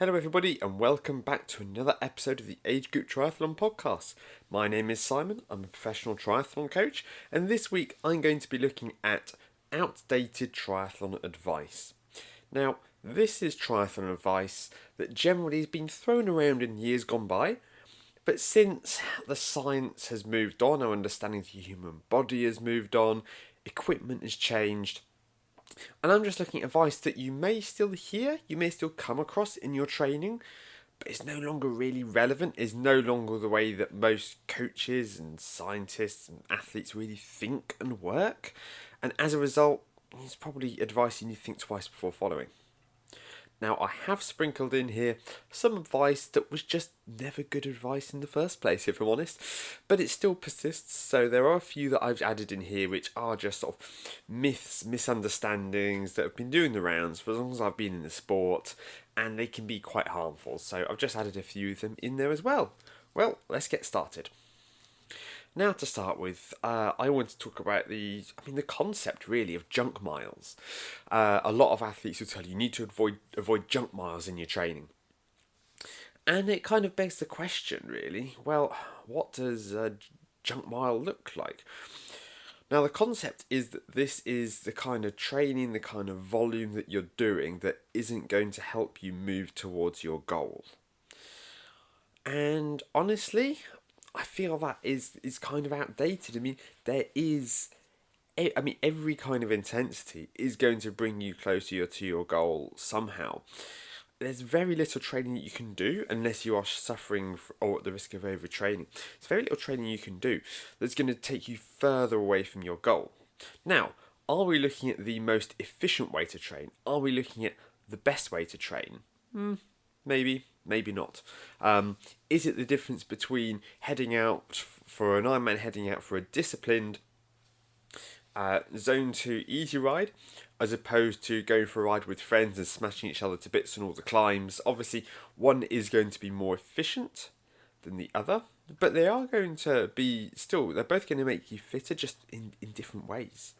Hello, everybody, and welcome back to another episode of the Age Group Triathlon podcast. My name is Simon, I'm a professional triathlon coach, and this week I'm going to be looking at outdated triathlon advice. Now, this is triathlon advice that generally has been thrown around in years gone by, but since the science has moved on, our understanding of the human body has moved on, equipment has changed, and I'm just looking at advice that you may still hear, you may still come across in your training, but it's no longer really relevant, is no longer the way that most coaches and scientists and athletes really think and work. And as a result, it's probably advice you need to think twice before following. Now, I have sprinkled in here some advice that was just never good advice in the first place, if I'm honest, but it still persists. So there are a few that I've added in here which are just sort of myths, misunderstandings that have been doing the rounds for as long as I've been in the sport, and they can be quite harmful. So I've just added a few of them in there as well. Well, let's get started. Now, to start with, I want to talk about the concept really of junk miles. A lot of athletes will tell you need to avoid junk miles in your training, and it kind of begs the question, really. Well, what does a junk mile look like? Now, the concept is that this is the kind of training, the kind of volume that you're doing that isn't going to help you move towards your goal. And honestly, I feel that is kind of outdated. Every kind of intensity is going to bring you closer to your goal somehow. There's very little training that you can do unless you are suffering or at the risk of overtraining. There's very little training you can do that's going to take you further away from your goal. Now, are we looking at the most efficient way to train? Are we looking at the best way to train? Maybe, maybe not. Is it the difference between heading out for an Ironman, heading out for a disciplined zone 2 easy ride, as opposed to going for a ride with friends and smashing each other to bits on all the climbs? Obviously, one is going to be more efficient than the other, but they are going to be they're both going to make you fitter, just in different ways.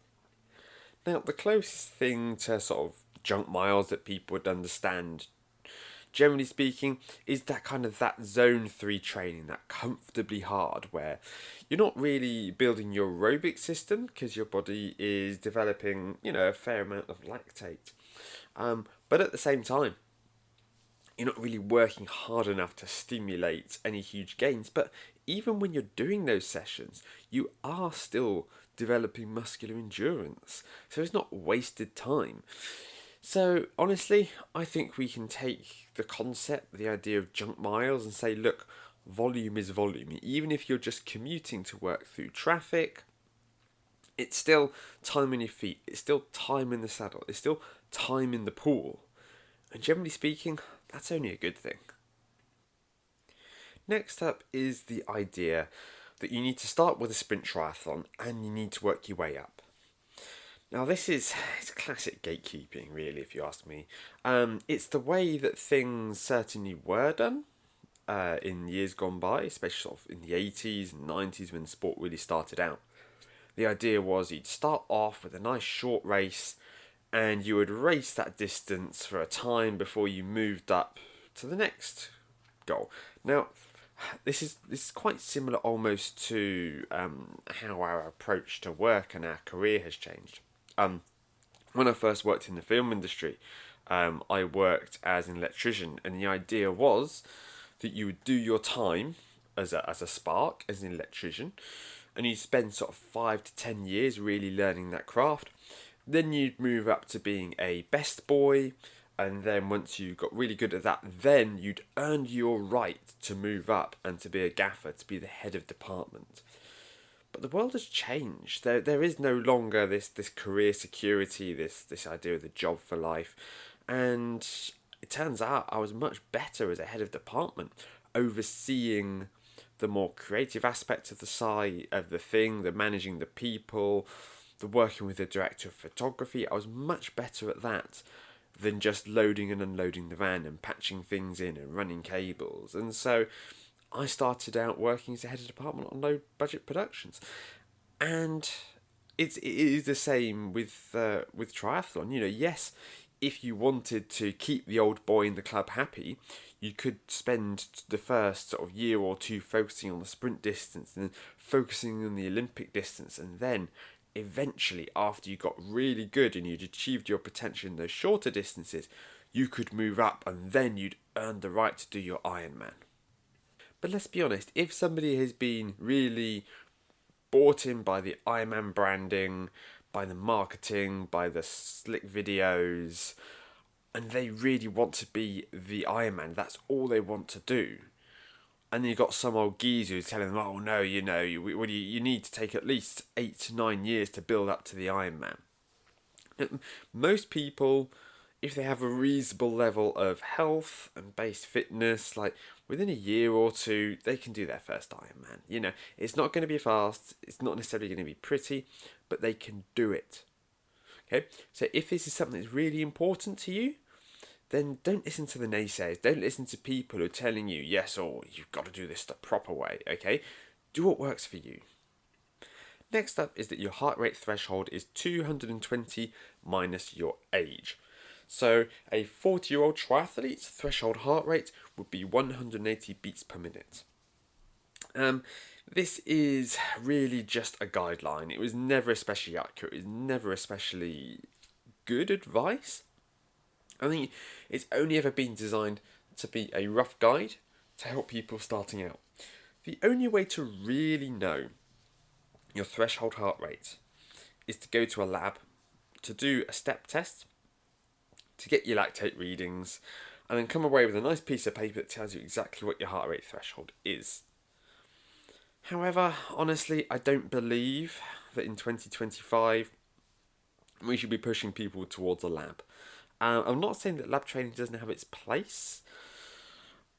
Now, the closest thing to sort of junk miles that people would understand, generally speaking, is that zone 3 training, that comfortably hard, where you're not really building your aerobic system because your body is developing, a fair amount of lactate. But at the same time, you're not really working hard enough to stimulate any huge gains. But even when you're doing those sessions, you are still developing muscular endurance. So it's not wasted time. So honestly, I think we can take the concept, the idea of junk miles, and say, look, volume is volume. Even if you're just commuting to work through traffic, it's still time on your feet. It's still time in the saddle. It's still time in the pool. And generally speaking, that's only a good thing. Next up is the idea that you need to start with a sprint triathlon and you need to work your way up. Now, it's classic gatekeeping, really, if you ask me. It's the way that things certainly were done in years gone by, especially sort of in the 80s and 90s when sport really started out. The idea was you'd start off with a nice short race and you would race that distance for a time before you moved up to the next goal. Now, this is quite similar almost to how our approach to work and our career has changed. When I first worked in the film industry, I worked as an electrician, and the idea was that you would do your time as a spark, as an electrician, and you spend sort of 5 to 10 years really learning that craft. Then you'd move up to being a best boy, and then once you got really good at that, then you'd earn your right to move up and to be a gaffer, to be the head of department. But the world has changed. There is no longer this career security, this idea of the job for life. And it turns out I was much better as a head of department, overseeing the more creative aspects of the thing, the managing the people, the working with the director of photography. I was much better at that than just loading and unloading the van and patching things in and running cables. And so I started out working as a head of department on low budget productions, and it is the same with triathlon. Yes, if you wanted to keep the old boy in the club happy, you could spend the first sort of year or two focusing on the sprint distance and then focusing on the Olympic distance, and then eventually, after you got really good and you'd achieved your potential in those shorter distances, you could move up and then you'd earn the right to do your Ironman. But let's be honest, if somebody has been really bought in by the Ironman branding, by the marketing, by the slick videos, and they really want to be the Ironman, that's all they want to do. And then you've got some old geezer who's telling them, oh no, you need to take at least 8 to 9 years to build up to the Ironman. Most people, if they have a reasonable level of health and base fitness, like within a year or two, they can do their first Ironman. It's not going to be fast, it's not necessarily going to be pretty, but they can do it. Okay, so if this is something that's really important to you, then don't listen to the naysayers. Don't listen to people who are telling you, yes, or you've got to do this the proper way, okay? Do what works for you. Next up is that your heart rate threshold is 220 minus your age. So a 40-year-old triathlete's threshold heart rate would be 180 beats per minute. This is really just a guideline. It was never especially accurate. It was never especially good advice. I think it's only ever been designed to be a rough guide to help people starting out. The only way to really know your threshold heart rate is to go to a lab, to do a step test, to get your lactate readings, and then come away with a nice piece of paper that tells you exactly what your heart rate threshold is. However, honestly, I don't believe that in 2025 we should be pushing people towards a lab. I'm not saying that lab training doesn't have its place,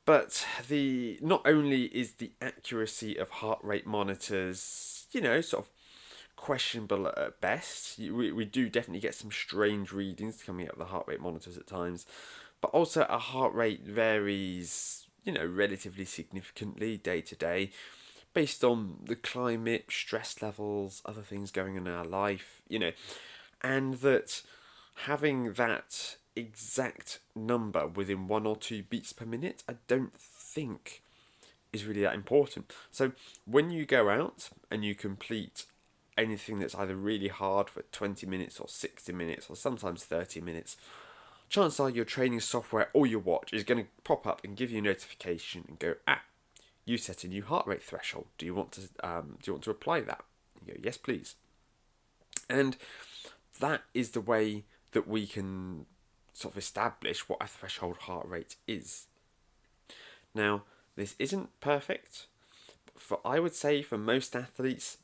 but not only is the accuracy of heart rate monitors, sort of questionable at best. We do definitely get some strange readings coming out of the heart rate monitors at times, but also our heart rate varies, relatively significantly day to day, based on the climate, stress levels, other things going on in our life, and that having that exact number within 1 or 2 beats per minute, I don't think is really that important. So when you go out and you complete anything that's either really hard for 20 minutes or 60 minutes or sometimes 30 minutes, chances are your training software or your watch is going to pop up and give you a notification and go, you set a new heart rate threshold. Do you want to apply that? You go, yes, please. And that is the way that we can sort of establish what a threshold heart rate is. Now, this isn't perfect, but I would say for most athletes,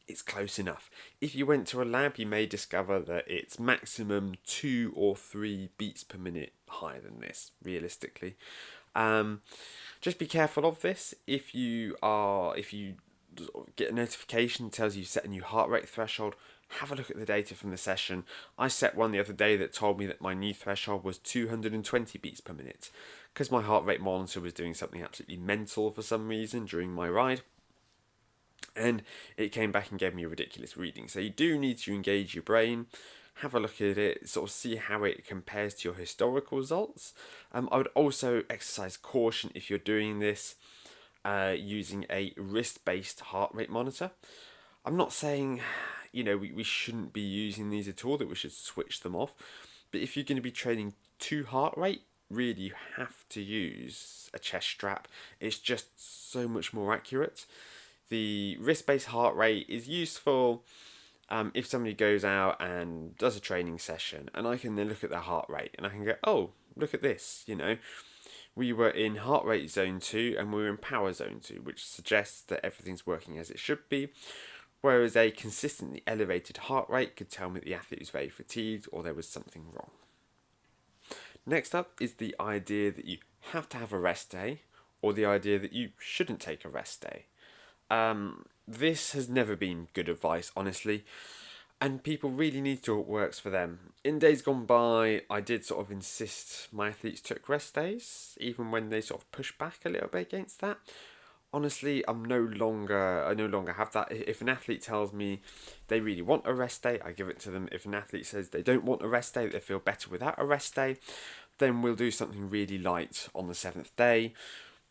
it's close enough. If you went to a lab, you may discover that it's maximum 2 or 3 beats per minute higher than this, realistically. Just be careful of this. If you get a notification that tells you set a new heart rate threshold, have a look at the data from the session. I set one the other day that told me that my new threshold was 220 beats per minute because my heart rate monitor was doing something absolutely mental for some reason during my ride. And it came back and gave me a ridiculous reading. So you do need to engage your brain, have a look at it, sort of see how it compares to your historical results. I would also exercise caution if you're doing this using a wrist-based heart rate monitor. I'm not saying, we shouldn't be using these at all, that we should switch them off. But if you're going to be training to heart rate, really you have to use a chest strap. It's just so much more accurate. The wrist-based heart rate is useful if somebody goes out and does a training session and I can then look at their heart rate and I can go, oh, look at this, we were in heart rate zone 2 and we were in power zone 2, which suggests that everything's working as it should be, whereas a consistently elevated heart rate could tell me that the athlete was very fatigued or there was something wrong. Next up is the idea that you have to have a rest day or the idea that you shouldn't take a rest day. This has never been good advice, honestly, and people really need to do what works for them. In days gone by, I did sort of insist my athletes took rest days, even when they sort of pushed back a little bit against that. honestly, I no longer have that. If an athlete tells me they really want a rest day, I give it to them. If an athlete says they don't want a rest day, they feel better without a rest day, then we'll do something really light on the seventh day.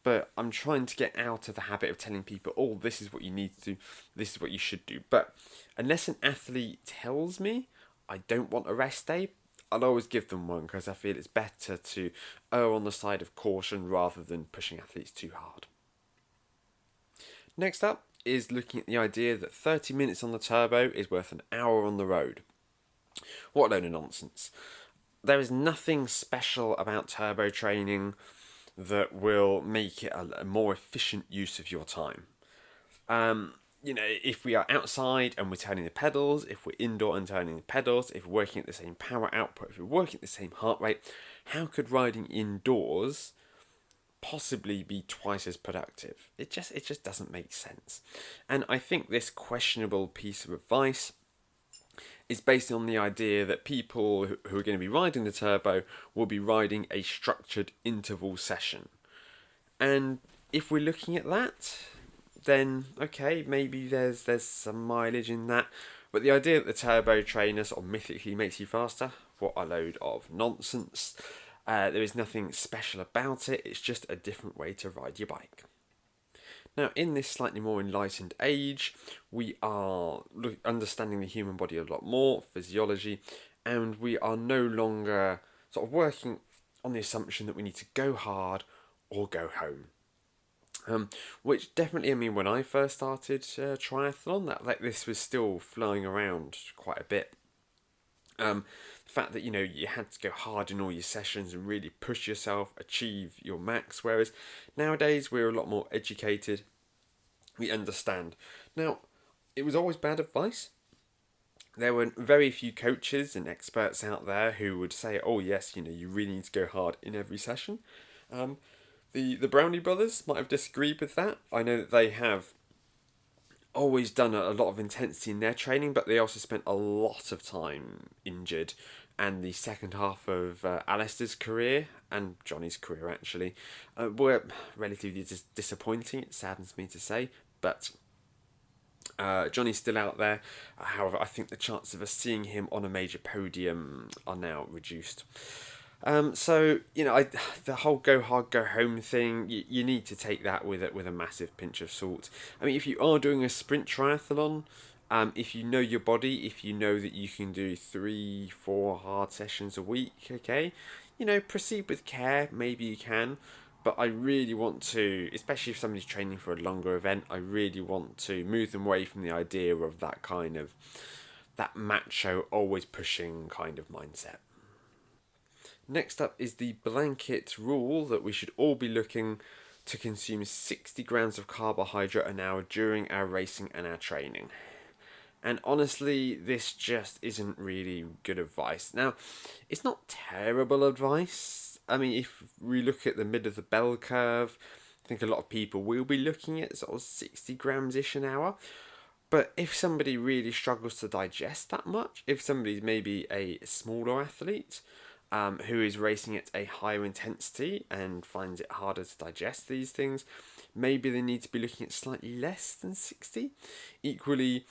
But I'm trying to get out of the habit of telling people, oh, this is what you need to do, this is what you should do. But unless an athlete tells me I don't want a rest day, I'll always give them one because I feel it's better to err on the side of caution rather than pushing athletes too hard. Next up is looking at the idea that 30 minutes on the turbo is worth an hour on the road. What a load of nonsense. There is nothing special about turbo training that will make it a more efficient use of your time. If we are outside and we're turning the pedals, if we're indoor and turning the pedals, if we're working at the same power output, if we're working at the same heart rate, how could riding indoors possibly be twice as productive? It just doesn't make sense. And I think this questionable piece of advice is based on the idea that people who are going to be riding the turbo will be riding a structured interval session. And if we're looking at that, then okay, maybe there's some mileage in that. But the idea that the turbo trainer sort of mythically makes you faster, what a load of nonsense. There is nothing special about it, it's just a different way to ride your bike. Now, in this slightly more enlightened age, we are understanding the human body a lot more, physiology, and we are no longer sort of working on the assumption that we need to go hard or go home. Which definitely, when I first started triathlon, this was still flying around quite a bit. The fact that you had to go hard in all your sessions and really push yourself, achieve your max, whereas nowadays we're a lot more educated. We understand. Now, it was always bad advice. There were very few coaches and experts out there who would say, "Oh yes, you really need to go hard in every session." The Brownie brothers might have disagreed with that. I know that they have always done a lot of intensity in their training, but they also spent a lot of time injured. And the second half of Alistair's career and Johnny's career actually were relatively disappointing. It saddens me to say, but Johnny's still out there. However, I think the chances of us seeing him on a major podium are now reduced. The whole go hard, go home thing, you need to take that with a massive pinch of salt. If you are doing a sprint triathlon, if you know your body, if you know that you can do 3-4 hard sessions a week, okay, proceed with care. Maybe you can, but I really want to, especially if somebody's training for a longer event, I really want to move them away from the idea of that macho, always pushing kind of mindset. Next up is the blanket rule that we should all be looking to consume 60 grams of carbohydrate an hour during our racing and our training. And honestly, this just isn't really good advice. Now, it's not terrible advice. If we look at the mid of the bell curve, I think a lot of people will be looking at sort of 60 grams-ish an hour. But if somebody really struggles to digest that much, if somebody's maybe a smaller athlete, who is racing at a higher intensity and finds it harder to digest these things, maybe they need to be looking at slightly less than 60. Equally,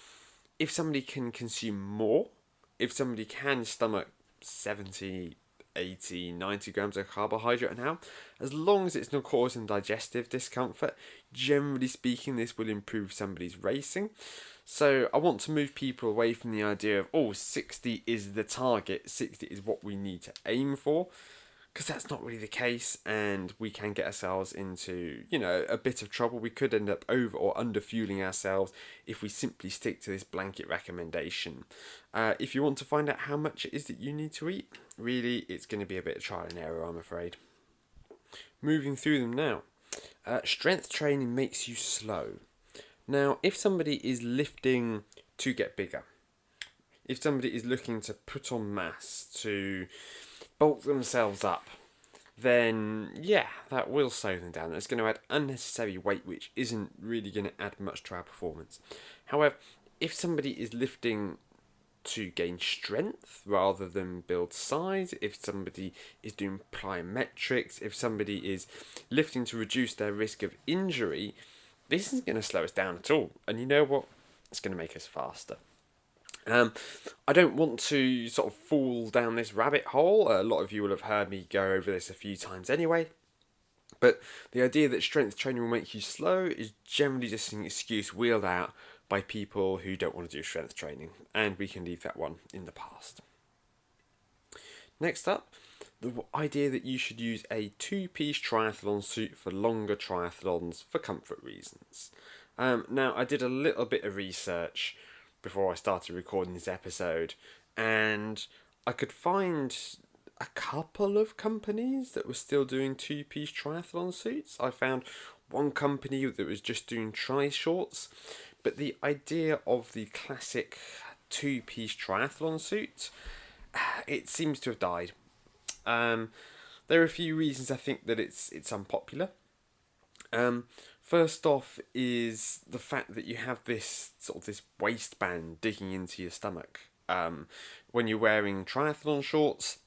if somebody can consume more, if somebody can stomach 70, 80, 90 grams of carbohydrate an hour, as long as it's not causing digestive discomfort, generally speaking, this will improve somebody's racing. So I want to move people away from the idea of 60 is the target, 60 is what we need to aim for, because that's not really the case, and we can get ourselves into a bit of trouble. We could end up over or under fueling ourselves if we simply stick to this blanket recommendation. If you want to find out how much it is that you need to eat, really it's going to be a bit of trial and error, I'm afraid. Moving through them now. Strength training makes you slow. Now, if somebody is lifting to get bigger, if somebody is looking to put on mass, to bulk themselves up, then yeah, that will slow them down. It's going to add unnecessary weight, which isn't really going to add much to our performance. However, if somebody is lifting to gain strength rather than build size, if somebody is doing plyometrics, if somebody is lifting to reduce their risk of injury, this isn't going to slow us down at all. And you know what? It's going to make us faster. I don't want to sort of fall down this rabbit hole. A lot of you will have heard me go over this a few times anyway. But the idea that strength training will make you slow is generally just an excuse wheeled out by people who don't want to do strength training, and we can leave that one in the past. Next up, the idea that you should use a two-piece triathlon suit for longer triathlons for comfort reasons. Now, I did a little bit of research before I started recording this episode, and I could find a couple of companies that were still doing two-piece triathlon suits. I found one company that was just doing tri-shorts, but the idea of the classic two-piece triathlon suit, it seems to have died. There are a few reasons I think that it's unpopular. First off is the fact that you have this waistband digging into your stomach. When you're wearing triathlon shorts,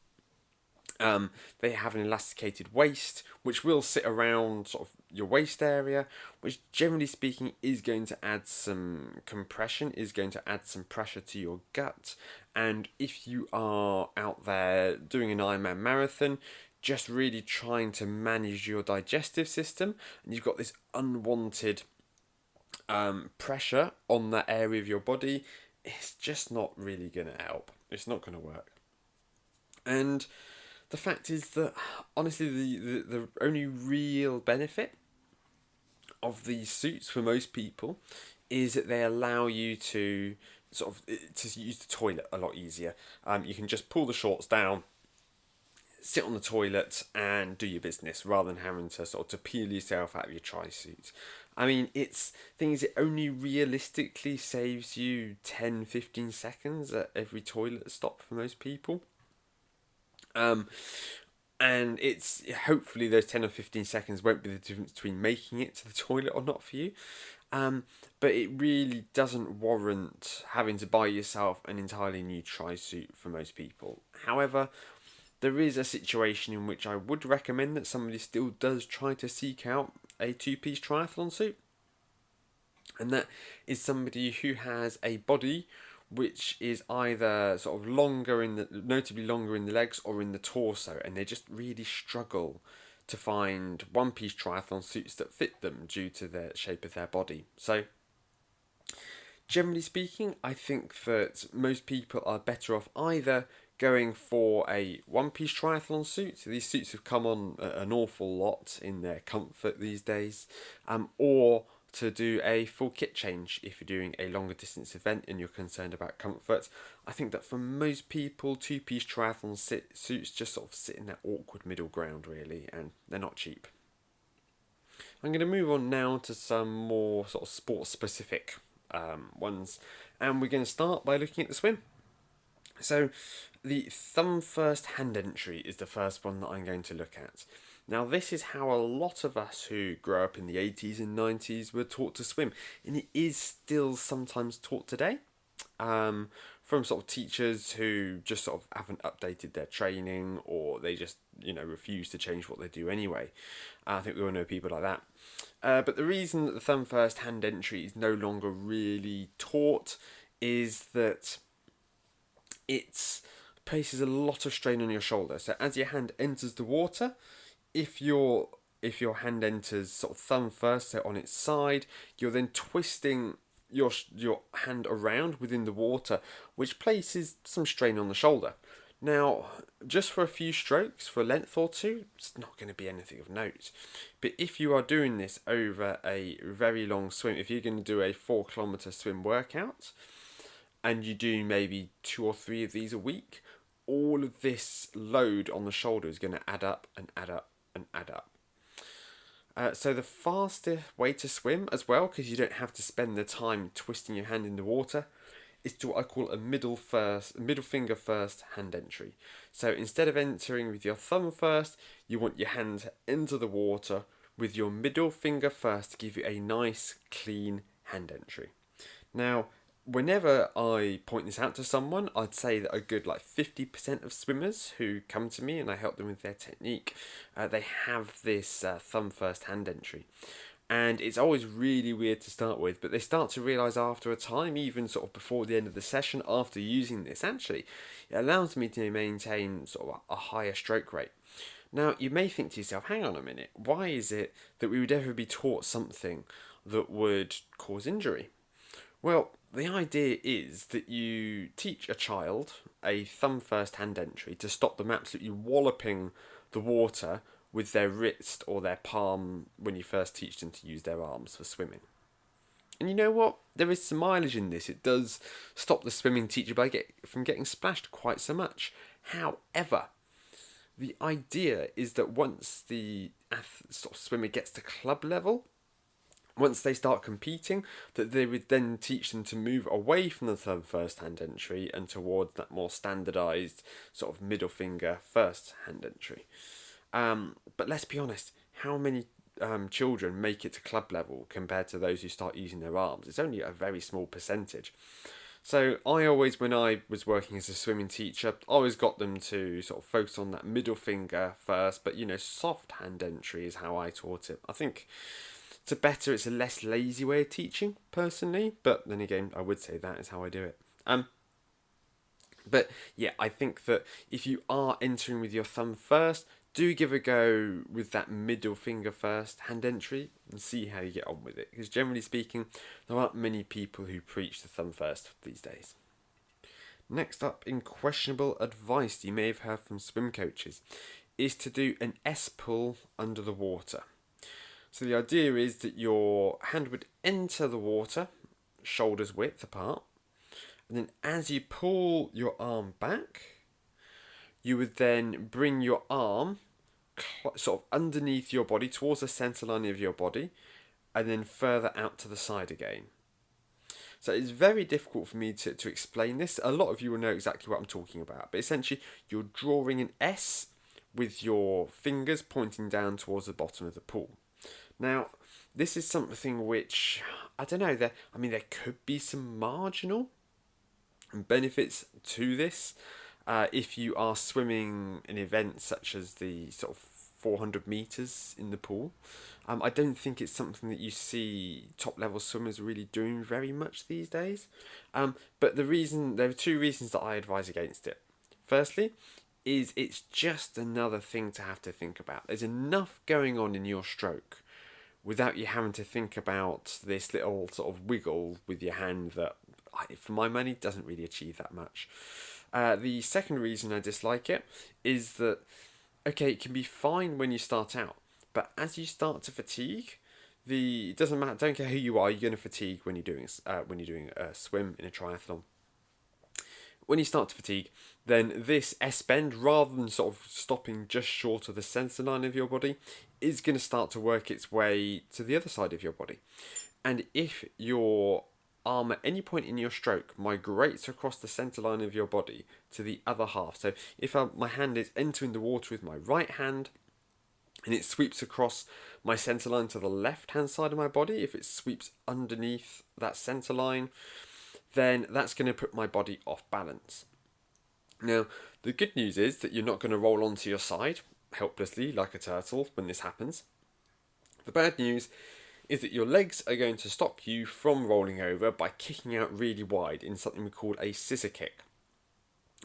they have an elasticated waist, which will sit around sort of your waist area, which generally speaking is going to add some compression, is going to add some pressure to your gut. And if you are out there doing an Ironman marathon, just really trying to manage your digestive system, and you've got this unwanted pressure on that area of your body, it's just not really going to help. It's not going to work. And the fact is that, honestly, the only real benefit of these suits for most people is that they allow you to to use the toilet a lot easier. You can just pull the shorts down, sit on the toilet and do your business rather than having to sort of to peel yourself out of your tri-suit. I mean, it only realistically saves you 10-15 seconds at every toilet stop for most people. And it's hopefully those 10 or 15 seconds won't be the difference between making it to the toilet or not for you. But it really doesn't warrant having to buy yourself an entirely new tri-suit for most people. However, there is a situation in which I would recommend that somebody still does try to seek out a two-piece triathlon suit. And that is somebody who has a body which is either sort of notably longer in the legs or in the torso, and they just really struggle to find one-piece triathlon suits that fit them due to the shape of their body. So, generally speaking, I think that most people are better off either going for a one-piece triathlon suit. These suits have come on an awful lot in their comfort these days, or to do a full kit change if you're doing a longer distance event and you're concerned about comfort. I think that for most people, two-piece triathlon suits just sort of sit in that awkward middle ground really, and they're not cheap. I'm going to move on now to some more sort of sport-specific ones, and we're going to start by looking at the swim. So, the thumb first hand entry is the first one that I'm going to look at. Now, this is how a lot of us who grew up in the 80s and 90s were taught to swim, and it is still sometimes taught today from sort of teachers who just sort of haven't updated their training, or they just, refuse to change what they do anyway. I think we all know people like that. But the reason that the thumb first hand entry is no longer really taught is that it places a lot of strain on your shoulder. So as your hand enters the water, if your hand enters sort of thumb first, so on its side, you're then twisting your hand around within the water, which places some strain on the shoulder. Now, just for a few strokes, for a length or two, it's not going to be anything of note. But if you are doing this over a very long swim, if you're going to do a 4-kilometer swim workout, and you do maybe 2 or 3 of these a week, all of this load on the shoulder is going to add up and add up and add up. So the faster way to swim as well, because you don't have to spend the time twisting your hand in the water, is to what I call a middle finger first hand entry. So instead of entering with your thumb first, you want your hand to enter the water with your middle finger first to give you a nice clean hand entry. Now, whenever I point this out to someone, I'd say that a good 50% of swimmers who come to me and I help them with their technique, they have this thumb first hand entry. And it's always really weird to start with, but they start to realise after a time, even sort of before the end of the session, after using this, actually, it allows me to maintain sort of a higher stroke rate. Now, you may think to yourself, hang on a minute, why is it that we would ever be taught something that would cause injury? Well, the idea is that you teach a child a thumb first hand entry to stop them absolutely walloping the water with their wrist or their palm when you first teach them to use their arms for swimming. And you know what? There is some mileage in this. It does stop the swimming teacher from getting splashed quite so much. However, the idea is that once the sort of swimmer gets to club level, once they start competing, that they would then teach them to move away from the thumb first hand entry and towards that more standardised sort of middle finger first hand entry. But let's be honest, how many children make it to club level compared to those who start using their arms? It's only a very small percentage. So I always, when I was working as a swimming teacher, always got them to sort of focus on that middle finger first, but soft hand entry is how I taught it. I think it's a less lazy way of teaching, personally, but then again, I would say that is how I do it. But yeah, I think that if you are entering with your thumb first, do give a go with that middle finger first hand entry and see how you get on with it. Because generally speaking, there aren't many people who preach the thumb first these days. Next up, in questionable advice you may have heard from swim coaches, is to do an S pull under the water. So the idea is that your hand would enter the water, shoulders width apart, and then as you pull your arm back, you would then bring your arm sort of underneath your body, towards the centre line of your body, and then further out to the side again. So it's very difficult for me to explain this. A lot of you will know exactly what I'm talking about, but essentially you're drawing an S with your fingers pointing down towards the bottom of the pool. Now, this is something which, I don't know, there could be some marginal benefits to this. If you are swimming an event such as the sort of 400 metres in the pool, I don't think it's something that you see top level swimmers really doing very much these days. But there are two reasons that I advise against it. Firstly, is it's just another thing to have to think about. There's enough going on in your stroke without you having to think about this little sort of wiggle with your hand that, for my money, doesn't really achieve that much. The second reason I dislike it is that, okay, it can be fine when you start out, but as you start to fatigue, it doesn't matter. Don't care who you are, you're going to fatigue when you're doing a swim in a triathlon. When you start to fatigue, then this S bend, rather than sort of stopping just short of the centre line of your body, is going to start to work its way to the other side of your body. And if your arm at any point in your stroke migrates across the centre line of your body to the other half, so if my hand is entering the water with my right hand and it sweeps across my centre line to the left hand side of my body, if it sweeps underneath that centre line, then that's going to put my body off balance. Now, the good news is that you're not going to roll onto your side helplessly like a turtle when this happens. The bad news is that your legs are going to stop you from rolling over by kicking out really wide in something we call a scissor kick.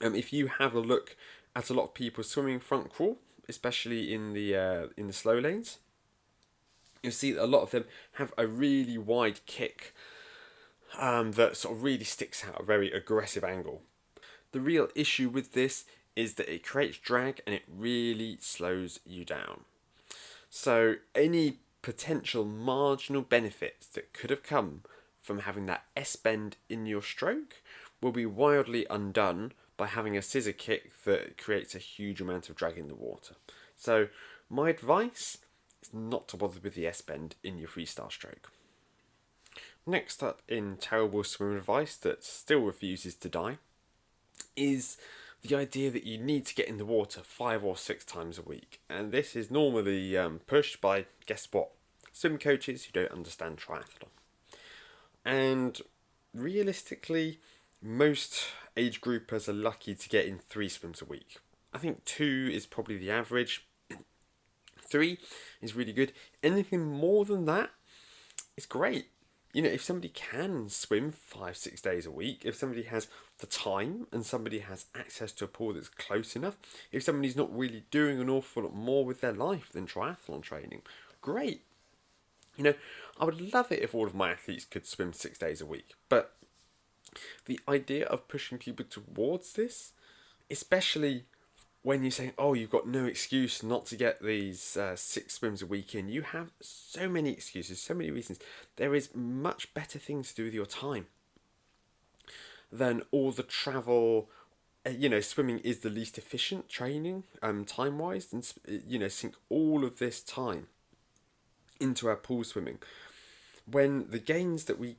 If you have a look at a lot of people swimming front crawl, especially in the slow lanes, you'll see that a lot of them have a really wide kick that sort of really sticks out, a very aggressive angle. The real issue with this is that it creates drag and it really slows you down. So any potential marginal benefits that could have come from having that S bend in your stroke will be wildly undone by having a scissor kick that creates a huge amount of drag in the water. So my advice is not to bother with the S bend in your freestyle stroke. Next up in terrible swim advice that still refuses to die is the idea that you need to get in the water 5 or 6 times a week. And this is normally pushed by, guess what, swim coaches who don't understand triathlon. And realistically, most age groupers are lucky to get in 3 swims a week. I think 2 is probably the average. 3 is really good. Anything more than that it's great. You know, if somebody can swim 5, 6 days a week, if somebody has the time and somebody has access to a pool that's close enough, if somebody's not really doing an awful lot more with their life than triathlon training, great. You know, I would love it if all of my athletes could swim 6 days a week, but the idea of pushing people towards this, especially when you're saying, oh, you've got no excuse not to get these 6 swims a week in, you have so many excuses, so many reasons. There is much better things to do with your time than all the travel. You know, swimming is the least efficient training, time wise, and you know, sink all of this time into our pool swimming when the gains that we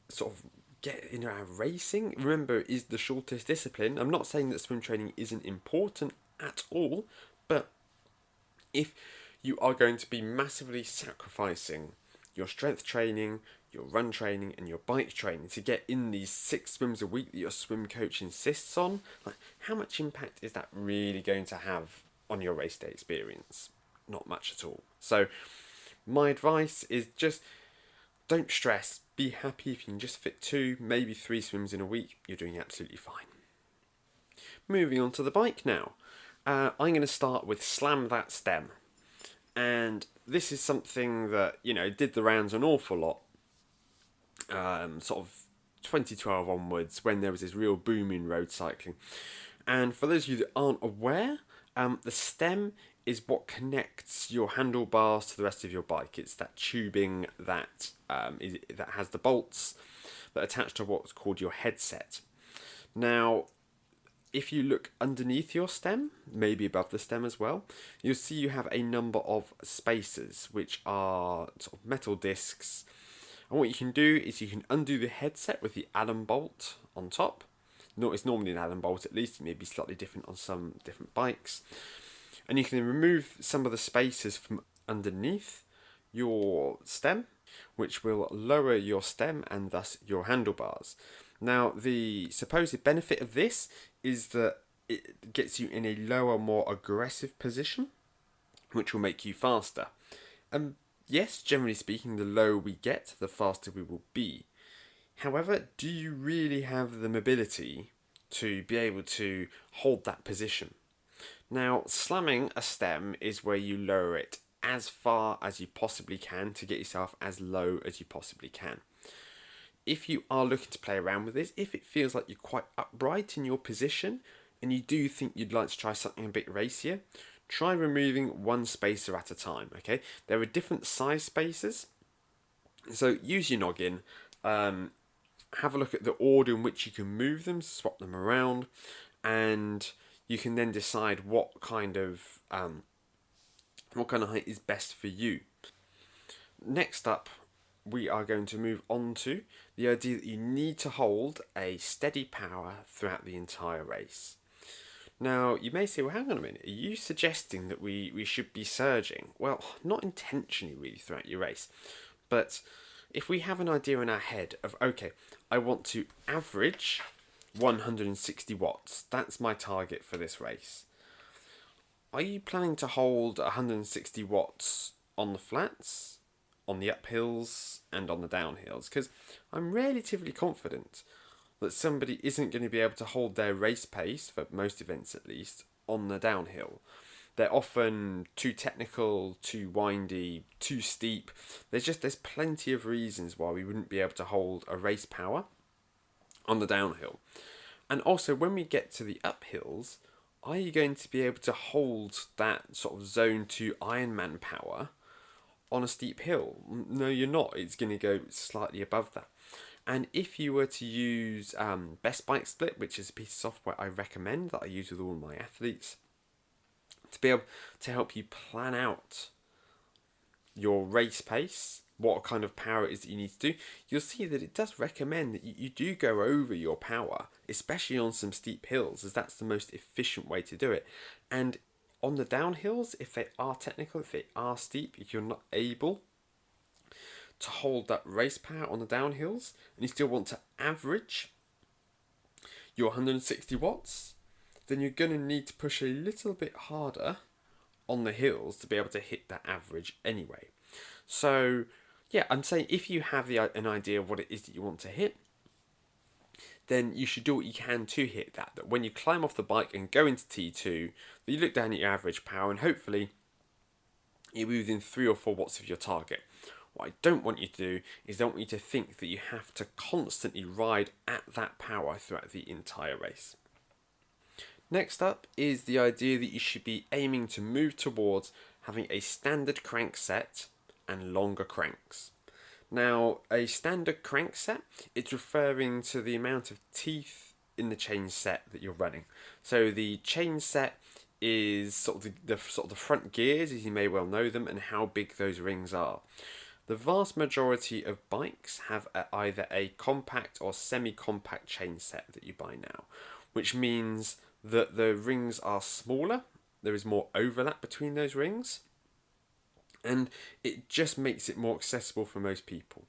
sort of get in our racing, remember, is the shortest discipline. I'm not saying that swim training isn't important at all, but if you are going to be massively sacrificing your strength training, your run training, and your bike training to get in these 6 swims a week that your swim coach insists on, like, how much impact is that really going to have on your race day experience? Not much at all. So my advice is just don't stress. Be happy if you can just fit 2, maybe 3 swims in a week. You're doing absolutely fine. Moving on to the bike now. I'm going to start with Slam That Stem. And this is something that, you know, did the rounds an awful lot. Sort of 2012 onwards, when there was this real boom in road cycling. And for those of you that aren't aware, the stem is what connects your handlebars to the rest of your bike. It's that tubing that that has the bolts that attach to what's called your headset. Now, if you look underneath your stem, maybe above the stem as well, you'll see you have a number of spacers, which are sort of metal discs. And what you can do is you can undo the headset with the Allen bolt on top. No, it's normally an Allen bolt, at least. It may be slightly different on some different bikes. And you can remove some of the spacers from underneath your stem, which will lower your stem and thus your handlebars. Now, the supposed benefit of this is that it gets you in a lower, more aggressive position, which will make you faster. Yes, generally speaking, the lower we get, the faster we will be. However, do you really have the mobility to be able to hold that position? Now, slamming a stem is where you lower it as far as you possibly can to get yourself as low as you possibly can. If you are looking to play around with this, if it feels like you're quite upright in your position and you do think you'd like to try something a bit racier, try removing one spacer at a time, okay? There are different size spacers, so use your noggin, have a look at the order in which you can move them, swap them around, and you can then decide what kind of height is best for you. Next up, we are going to move on to the idea that you need to hold a steady power throughout the entire race. Now, you may say, well, hang on a minute, are you suggesting that we should be surging? Well, not intentionally really throughout your race, but if we have an idea in our head of, okay, I want to average 160 watts, that's my target for this race. Are you planning to hold 160 watts on the flats, on the uphills, and on the downhills? Because I'm relatively confident that somebody isn't going to be able to hold their race pace, for most events at least, on the downhill. They're often too technical, too windy, too steep. There's plenty of reasons why we wouldn't be able to hold a race power on the downhill. And also, when we get to the uphills, are you going to be able to hold that sort of zone 2 Ironman power on a steep hill? No, you're not. It's going to go slightly above that. And if you were to use Best Bike Split, which is a piece of software I recommend that I use with all my athletes, to be able to help you plan out your race pace, what kind of power it is that you need to do, you'll see that it does recommend that you do go over your power, especially on some steep hills, as that's the most efficient way to do it. And on the downhills, if they are technical, if they are steep, if you're not able to hold that race power on the downhills, and you still want to average your 160 watts, then you're going to need to push a little bit harder on the hills to be able to hit that average anyway. So Yeah, I'm saying if you have an idea of what it is that you want to hit, then you should do what you can to hit that. That when you climb off the bike and go into T2, that you look down at your average power and hopefully you're within 3 or 4 watts of your target. What I don't want you to do is I don't want you to think that you have to constantly ride at that power throughout the entire race. Next up is the idea that you should be aiming to move towards having a standard crank set and longer cranks. Now, a standard crank set, it's referring to the amount of teeth in the chain set that you're running. So the chain set is sort of the front gears, as you may well know them, and how big those rings are. The vast majority of bikes have either a compact or semi-compact chain set that you buy now, which means that the rings are smaller, there is more overlap between those rings, and it just makes it more accessible for most people.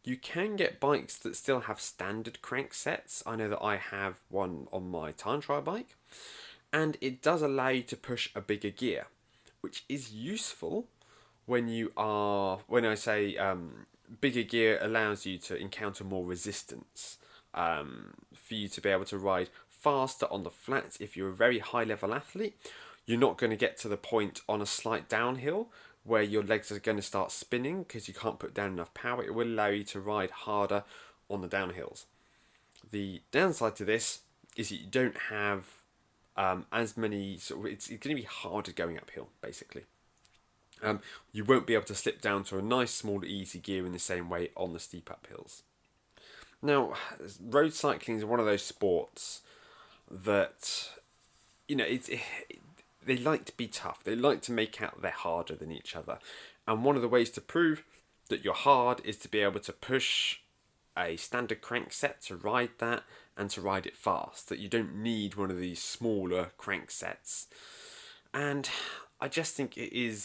You can get bikes that still have standard crank sets. I know that I have one on my time trial bike, and it does allow you to push a bigger gear, which is useful when I say bigger gear allows you to encounter more resistance, for you to be able to ride faster on the flats. If you're a very high level athlete, you're not going to get to the point on a slight downhill where your legs are going to start spinning because you can't put down enough power. It will allow you to ride harder on the downhills. The downside to this is that you don't have as many it's going to be harder going uphill basically. You won't be able to slip down to a nice small easy gear in the same way on the steep uphills. Now, road cycling is one of those sports that, they like to be tough. They like to make out they're harder than each other. And one of the ways to prove that you're hard is to be able to push a standard crank set to ride that and to ride it fast. That you don't need one of these smaller crank sets. And I just think it is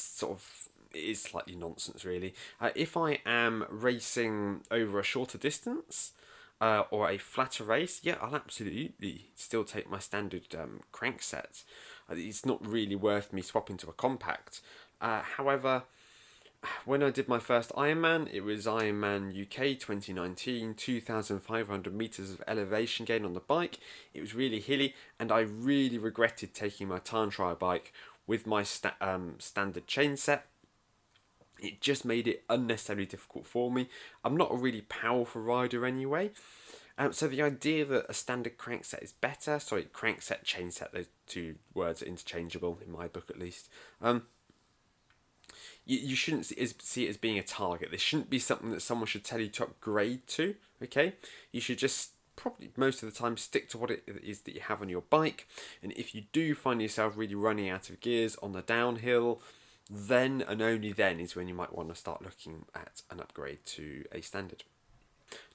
slightly nonsense, really. If I am racing over a shorter distance or a flatter race, yeah, I'll absolutely still take my standard crank set. It's not really worth me swapping to a compact. However, when I did my first Ironman, it was Ironman UK 2019, 2,500 meters of elevation gain on the bike. It was really hilly, and I really regretted taking my time trial bike with my standard chain set. It just made it unnecessarily difficult for me. I'm not a really powerful rider anyway. So the idea that a standard crankset is better, crankset, chainset, those two words are interchangeable in my book at least. You shouldn't see it as being a target. This shouldn't be something that someone should tell you to upgrade to, okay? You should just probably most of the time stick to what it is that you have on your bike. And if you do find yourself really running out of gears on the downhill, then and only then is when you might want to start looking at an upgrade to a standard.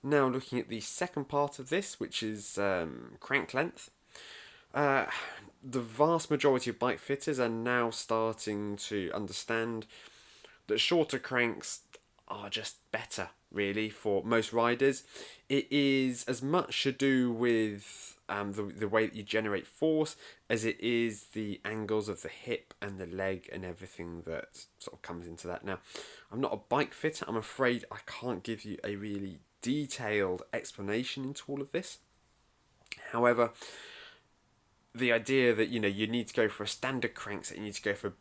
Now looking at the second part of this, which is crank length. The vast majority of bike fitters are now starting to understand that shorter cranks are just better, really, for most riders. It is as much to do with the way that you generate force as it is the angles of the hip and the leg and everything that sort of comes into that. Now, I'm not a bike fitter. I'm afraid I can't give you a really detailed explanation into all of this. However, the idea that you need to go for a standard crank set, you need to go for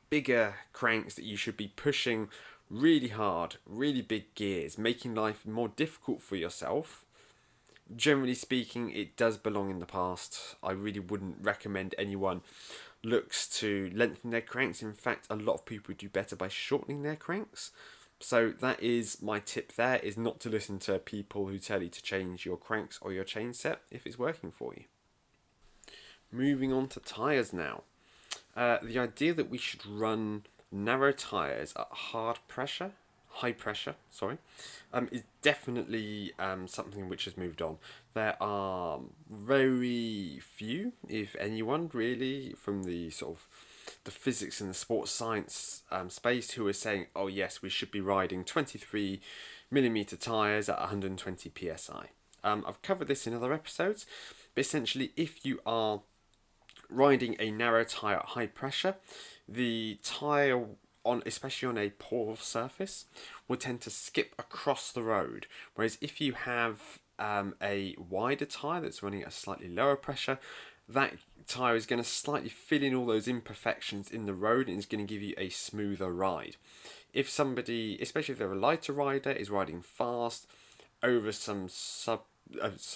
bigger cranks, that you should be pushing really hard, really big gears, making life more difficult for yourself. Generally speaking, it does belong in the past. I really wouldn't recommend anyone looks to lengthen their cranks. In fact, a lot of people do better by shortening their cranks. So that is my tip there, is not to listen to people who tell you to change your cranks or your chain set if it's working for you. Moving on to tyres now. The idea that we should run narrow tyres at high pressure, is definitely something which has moved on. There are very few, if anyone, really, from the sort of the physics and the sports science space who are saying, oh yes, we should be riding 23mm tyres at 120 psi. I've covered this in other episodes, but essentially if you are riding a narrow tyre at high pressure, the tyre especially on a poor surface, will tend to skip across the road. Whereas if you have a wider tyre that's running at a slightly lower pressure, that tyre is going to slightly fill in all those imperfections in the road and is going to give you a smoother ride. If somebody, especially if they're a lighter rider, is riding fast over some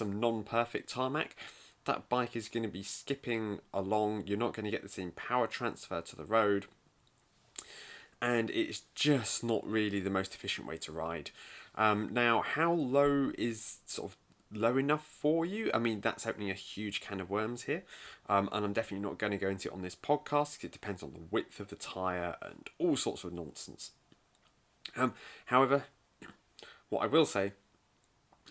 non-perfect tarmac, that bike is going to be skipping along. You're not going to get the same power transfer to the road, and it's just not really the most efficient way to ride. Now, how low is sort of low enough for you? I mean, that's opening a huge can of worms here, and I'm definitely not going to go into it on this podcast because it depends on the width of the tyre and all sorts of nonsense. However, what I will say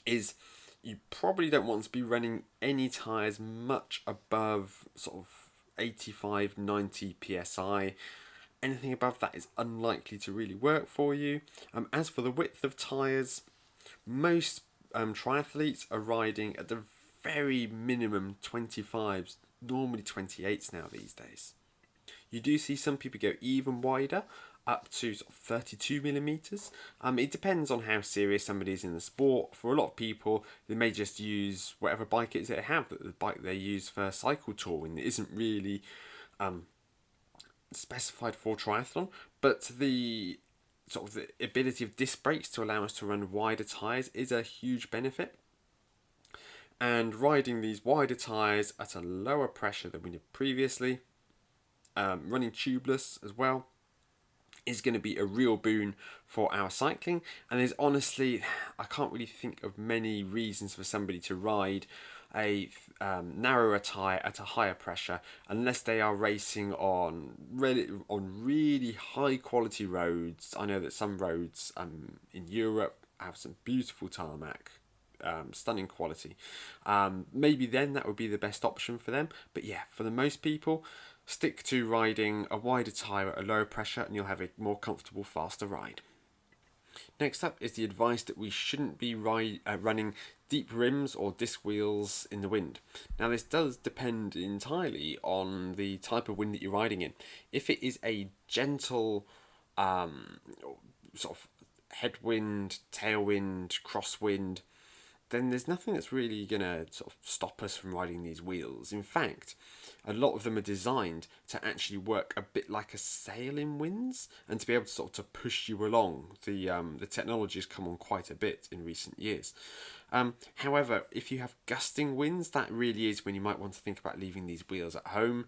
is you probably don't want to be running any tyres much above sort of 85, 90 psi. Anything above that is unlikely to really work for you. As for the width of tyres, most triathletes are riding at the very minimum 25s, normally 28s now these days. You do see some people go even wider, up to sort of 32 millimeters. It depends on how serious somebody is in the sport. For a lot of people, they may just use whatever bike it is they have, the bike they use for cycle touring. It isn't really specified for triathlon, but the sort of the ability of disc brakes to allow us to run wider tyres is a huge benefit. And riding these wider tyres at a lower pressure than we did previously, running tubeless as well, is going to be a real boon for our cycling. And there's honestly, I can't really think of many reasons for somebody to ride a narrower tyre at a higher pressure unless they are racing on really high quality roads. I know that some roads in Europe have some beautiful tarmac, stunning quality. Maybe then that would be the best option for them. But yeah, for the most people, stick to riding a wider tyre at a lower pressure and you'll have a more comfortable, faster ride. Next up is the advice that we shouldn't be running deep rims or disc wheels in the wind. Now this does depend entirely on the type of wind that you're riding in. If it is a gentle sort of headwind, tailwind, crosswind, then there's nothing that's really going to sort of stop us from riding these wheels. In fact, a lot of them are designed to actually work a bit like a sail in winds and to be able to sort of to push you along. The technology has come on quite a bit in recent years. However, if you have gusting winds, that really is when you might want to think about leaving these wheels at home.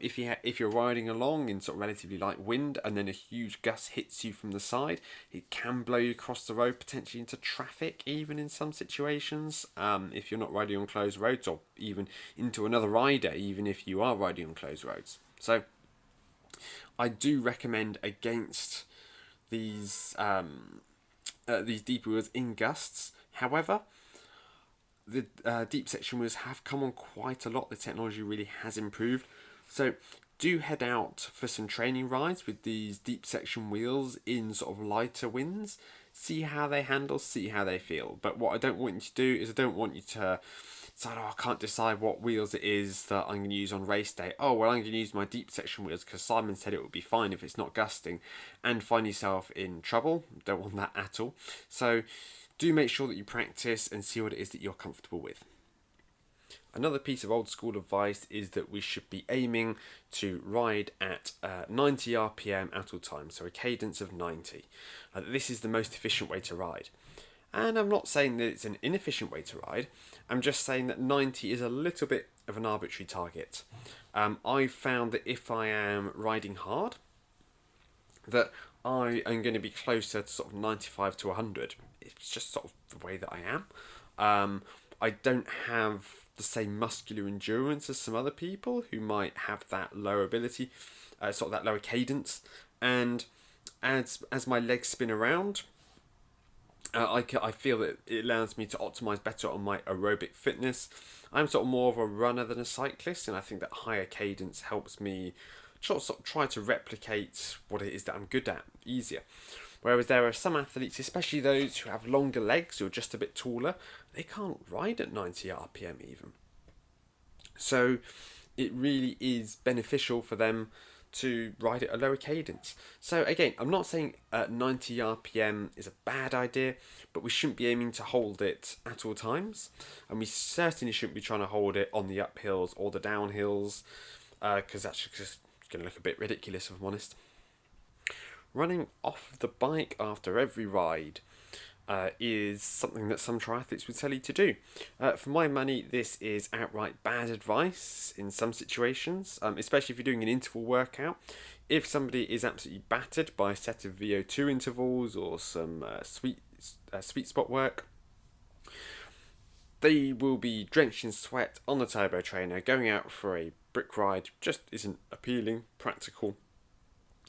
If you're riding along in sort of relatively light wind and then a huge gust hits you from the side, it can blow you across the road, potentially into traffic, even in some situations. If you're not riding on closed roads, or even into another rider, even if you are riding on closed roads. So, I do recommend against these deeper wheels in gusts. However, the deep section wheels have come on quite a lot. The technology really has improved. So do head out for some training rides with these deep section wheels in sort of lighter winds. See how they handle, see how they feel. But what I don't want you to do is I don't want you to decide, I can't decide what wheels it is that I'm going to use on race day. Oh, well, I'm going to use my deep section wheels because Simon said it would be fine if it's not gusting, and find yourself in trouble. Don't want that at all. So do make sure that you practice and see what it is that you're comfortable with. Another piece of old school advice is that we should be aiming to ride at 90 RPM at all times, so a cadence of 90. This is the most efficient way to ride. And I'm not saying that it's an inefficient way to ride, I'm just saying that 90 is a little bit of an arbitrary target. I've found that if I am riding hard, that I am going to be closer to sort of 95 to 100. It's just sort of the way that I am. I don't have the same muscular endurance as some other people who might have that lower ability, sort of that lower cadence. And as my legs spin around, I feel that it allows me to optimize better on my aerobic fitness. I'm sort of more of a runner than a cyclist, and I think that higher cadence helps me sort of try to replicate what it is that I'm good at easier. Whereas there are some athletes, especially those who have longer legs, who are just a bit taller, they can't ride at 90 RPM even. So it really is beneficial for them to ride at a lower cadence. So again, I'm not saying 90 RPM is a bad idea, but we shouldn't be aiming to hold it at all times, and we certainly shouldn't be trying to hold it on the uphills or the downhills, because that's just going to look a bit ridiculous if I'm honest. Running off the bike after every ride is something that some triathletes would tell you to do. For my money, this is outright bad advice in some situations, especially if you're doing an interval workout. If somebody is absolutely battered by a set of VO2 intervals or some sweet spot work, they will be drenched in sweat on the turbo trainer. Going out for a brick ride just isn't appealing, practical,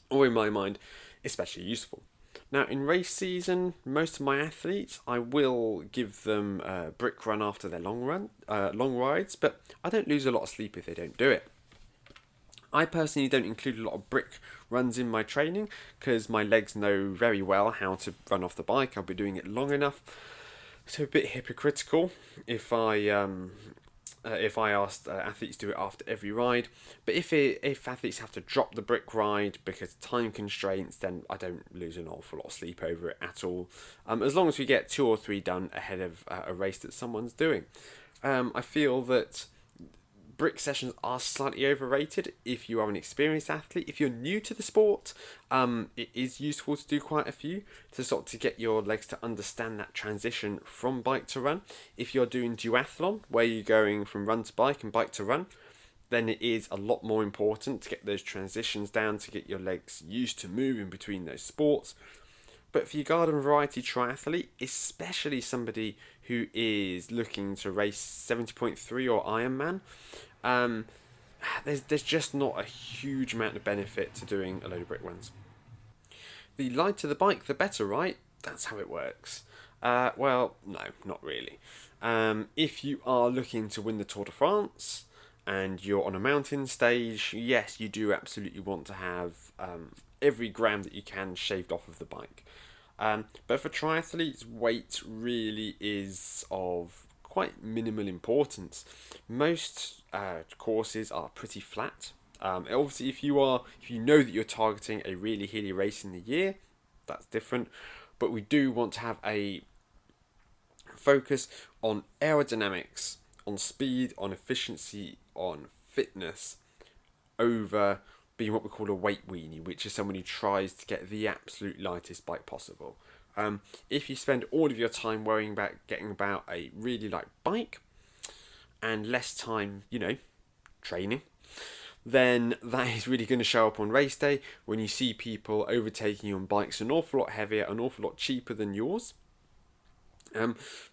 or in my mind, especially useful. Now, in race season, most of my athletes, I will give them a brick run after their long rides, but I don't lose a lot of sleep if they don't do it. I personally don't include a lot of brick runs in my training because my legs know very well how to run off the bike. I'll be doing it long enough. So a bit hypocritical if I asked athletes to do it after every ride. But if athletes have to drop the brick ride because time constraints, then I don't lose an awful lot of sleep over it at all. As long as we get 2 or 3 done ahead of a race that someone's doing. I feel that brick sessions are slightly overrated if you are an experienced athlete. If you're new to the sport, it is useful to do quite a few to get your legs to understand that transition from bike to run. If you're doing duathlon, where you're going from run to bike and bike to run, then it is a lot more important to get those transitions down, to get your legs used to moving between those sports. But for your garden variety triathlete, especially somebody who is looking to race 70.3 or Ironman, there's just not a huge amount of benefit to doing a load of brick runs. The lighter the bike, the better, right? That's how it works. Well, no, not really. If you are looking to win the Tour de France and you're on a mountain stage, yes, you do absolutely want to have every gram that you can shaved off of the bike. But for triathletes, weight really is of quite minimal importance. Most courses are pretty flat. Obviously, if you know that you're targeting a really hilly race in the year, that's different. But we do want to have a focus on aerodynamics, on speed, on efficiency, on fitness, over being what we call a weight weenie, which is someone who tries to get the absolute lightest bike possible. If you spend all of your time worrying about getting about a really light bike and less time, training, then that is really going to show up on race day when you see people overtaking you on bikes an awful lot heavier, an awful lot cheaper than yours,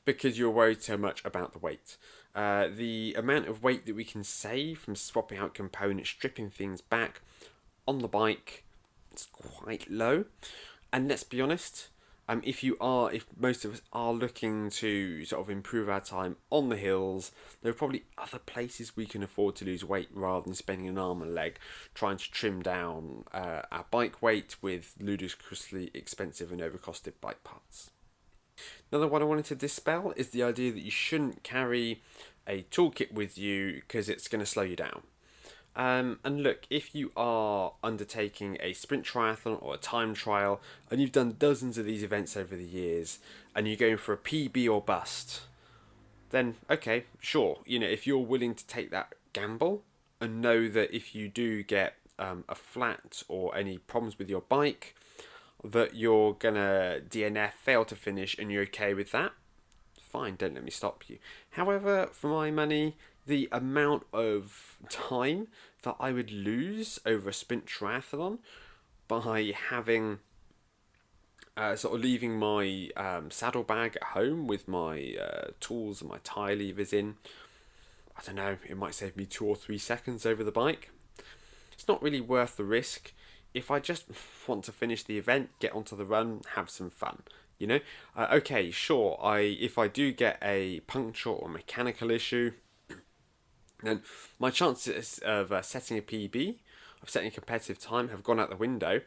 because you're worried so much about the weight. The amount of weight that we can save from swapping out components, stripping things back on the bike, is quite low. And let's be honest, if most of us are looking to sort of improve our time on the hills, there are probably other places we can afford to lose weight rather than spending an arm and a leg trying to trim down our bike weight with ludicrously expensive and overcosted bike parts. Another one I wanted to dispel is the idea that you shouldn't carry a toolkit with you because it's going to slow you down. And look, if you are undertaking a sprint triathlon or a time trial and you've done dozens of these events over the years and you're going for a PB or bust, then okay, sure. If you're willing to take that gamble and know that if you do get a flat or any problems with your bike, that you're gonna DNF, fail to finish, and you're okay with that, fine, don't let me stop you. However, for my money, the amount of time that I would lose over a sprint triathlon by having leaving my saddlebag at home with my tools and my tire levers in, I don't know, it might save me 2 or 3 seconds over the bike. It's not really worth the risk. If I just want to finish the event, get onto the run, have some fun, okay, sure, if I do get a puncture or mechanical issue, then my chances of setting a PB, of setting a competitive time, have gone out the window.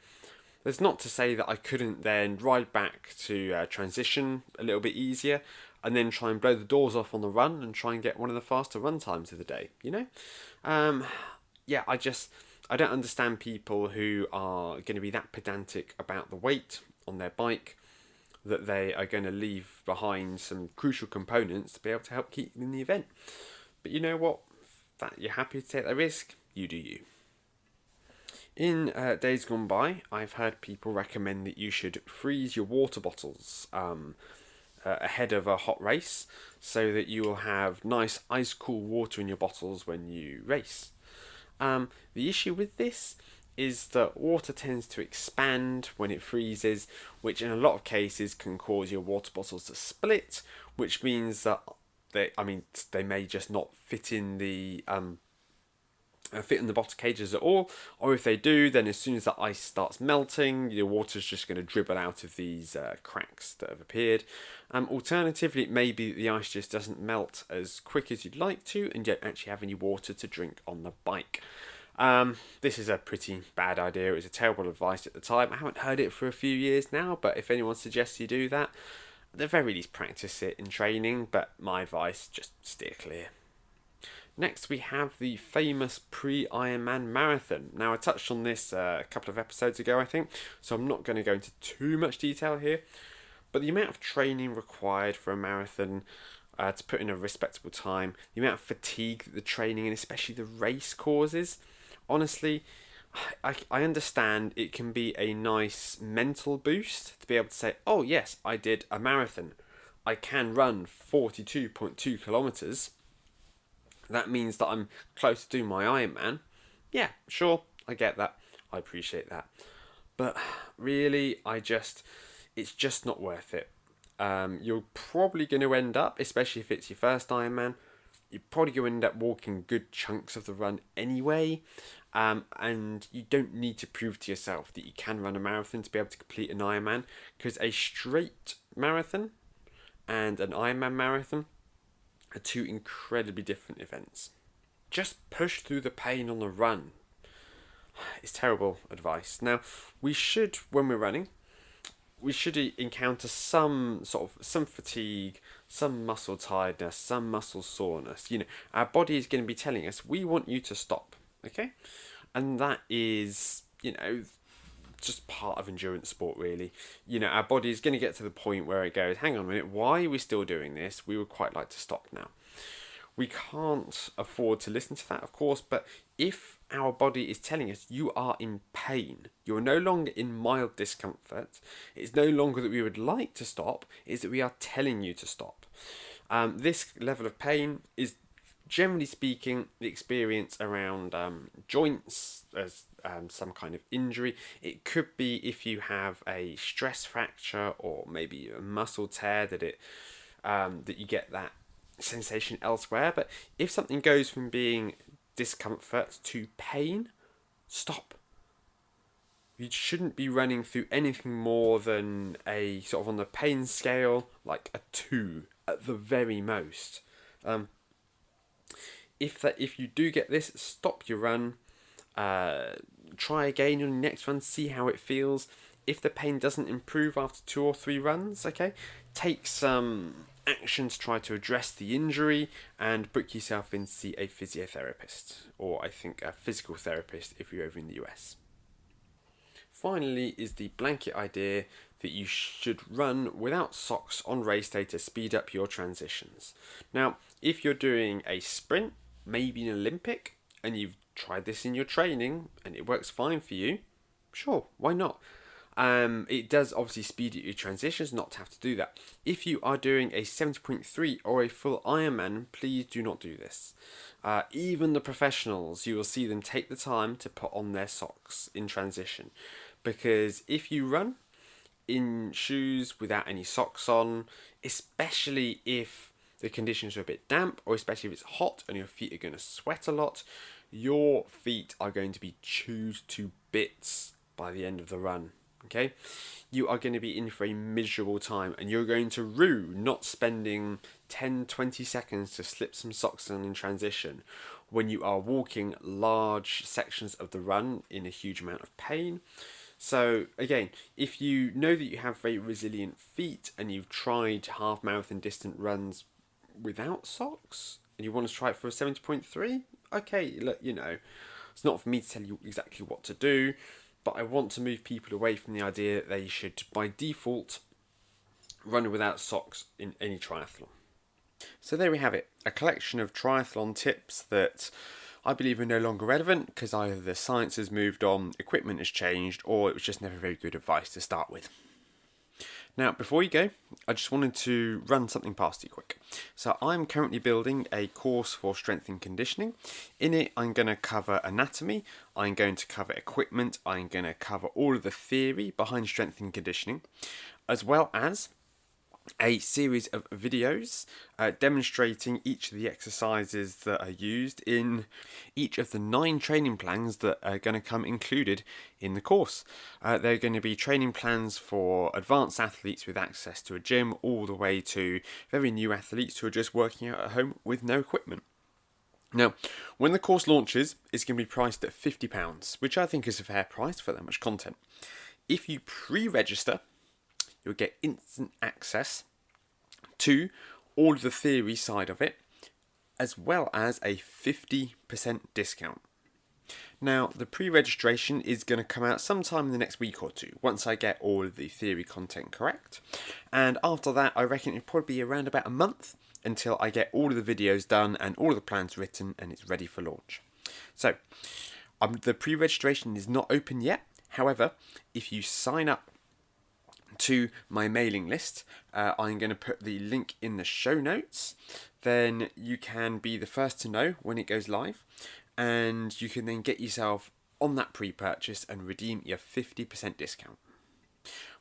That's not to say that I couldn't then ride back to transition a little bit easier and then try and blow the doors off on the run and try and get one of the faster run times of the day, I don't understand people who are going to be that pedantic about the weight on their bike that they are going to leave behind some crucial components to be able to help keep them in the event. But you know what? That you're happy to take the risk, you do you. In days gone by, I've heard people recommend that you should freeze your water bottles ahead of a hot race so that you will have nice ice cool water in your bottles when you race. The issue with this is that water tends to expand when it freezes, which in a lot of cases can cause your water bottles to split, which means that they may just not fit in the bottle cages at all, or if they do, then as soon as the ice starts melting, your water's just going to dribble out of these cracks that have appeared. Alternatively, it may be that the ice just doesn't melt as quick as you'd like to, and you don't actually have any water to drink on the bike. This is a pretty bad idea. It was a terrible advice at the time. I haven't heard it for a few years now, but if anyone suggests you do that, at the very least practice it in training, but my advice, just steer clear. Next, we have the famous pre-Ironman marathon. Now, I touched on this a couple of episodes ago, I think, so I'm not going to go into too much detail here. But the amount of training required for a marathon to put in a respectable time, the amount of fatigue that the training and especially the race causes, honestly, I understand it can be a nice mental boost to be able to say, oh yes, I did a marathon. I can run 42.2 kilometres. That means that I'm close to doing my Ironman. Yeah, sure, I get that. I appreciate that. But really, it's just not worth it. You're probably going to end up, especially if it's your first Ironman, you're probably going to end up walking good chunks of the run anyway. And you don't need to prove to yourself that you can run a marathon to be able to complete an Ironman, because a straight marathon and an Ironman marathon are two incredibly different events. Just push through the pain on the run. It's terrible advice. Now, when we're running, we should encounter some fatigue, some muscle tiredness, some muscle soreness. Our body is going to be telling us, we want you to stop, okay? And that is, just part of endurance sport, really. Our body is going to get to the point where it goes, hang on a minute, why are we still doing this? We would quite like to stop now. We can't afford to listen to that, of course, but if our body is telling us you are in pain, you're no longer in mild discomfort, it's no longer that we would like to stop, it's that we are telling you to stop. This level of pain is, generally speaking, the experience around joints as some kind of injury. It could be if you have a stress fracture or maybe a muscle tear that you get that sensation elsewhere. But if something goes from being discomfort to pain, stop. You shouldn't be running through anything more than a sort of, on the pain scale, like a 2 at the very most. If you do get this, stop your run. Try again on your next run, see how it feels. If the pain doesn't improve after 2 or 3 runs, okay, take some action to try to address the injury and book yourself in to see a physiotherapist, or I think a physical therapist if you're over in the US. Finally is the blanket idea that you should run without socks on race day to speed up your transitions. Now, if you're doing a sprint, maybe an Olympic, and you've tried this in your training and it works fine for you, sure, why not? It does obviously speed up your transitions not to have to do that. If you are doing a 70.3 or a full Ironman, please do not do this. Even the professionals, you will see them take the time to put on their socks in transition, because if you run in shoes without any socks on, especially if the conditions are a bit damp, or especially if it's hot and your feet are going to sweat a lot, your feet are going to be chewed to bits by the end of the run. Okay, you are going to be in for a miserable time, and you're going to rue not spending 10-20 seconds to slip some socks on in transition when you are walking large sections of the run in a huge amount of pain. So again, if you know that you have very resilient feet and you've tried half marathon distant runs without socks and you want to try it for a 70.3, okay, look, It's not for me to tell you exactly what to do, but I want to move people away from the idea that they should, by default, run without socks in any triathlon. So there we have it, a collection of triathlon tips that I believe are no longer relevant because either the science has moved on, equipment has changed, or it was just never very good advice to start with. Now, before you go, I just wanted to run something past you quick. So I'm currently building a course for strength and conditioning. In it, I'm going to cover anatomy, I'm going to cover equipment, I'm going to cover all of the theory behind strength and conditioning, as well as a series of videos demonstrating each of the exercises that are used in each of the 9 training plans that are going to come included in the course. They're going to be training plans for advanced athletes with access to a gym, all the way to very new athletes who are just working out at home with no equipment. Now, when the course launches, it's going to be priced at £50, which I think is a fair price for that much content. If you pre-register, you'll get instant access to all of the theory side of it, as well as a 50% discount. Now, the pre-registration is going to come out sometime in the next week or two, once I get all of the theory content correct. And after that, I reckon it'll probably be around about a month until I get all of the videos done and all of the plans written and it's ready for launch. So, the pre-registration is not open yet. However, if you sign up to my mailing list, I'm going to put the link in the show notes. Then you can be the first to know when it goes live, and you can then get yourself on that pre-purchase and redeem your 50% discount.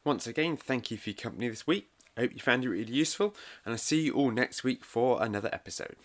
Once again, thank you for your company this week. I hope you found it really useful, and I'll see you all next week for another episode.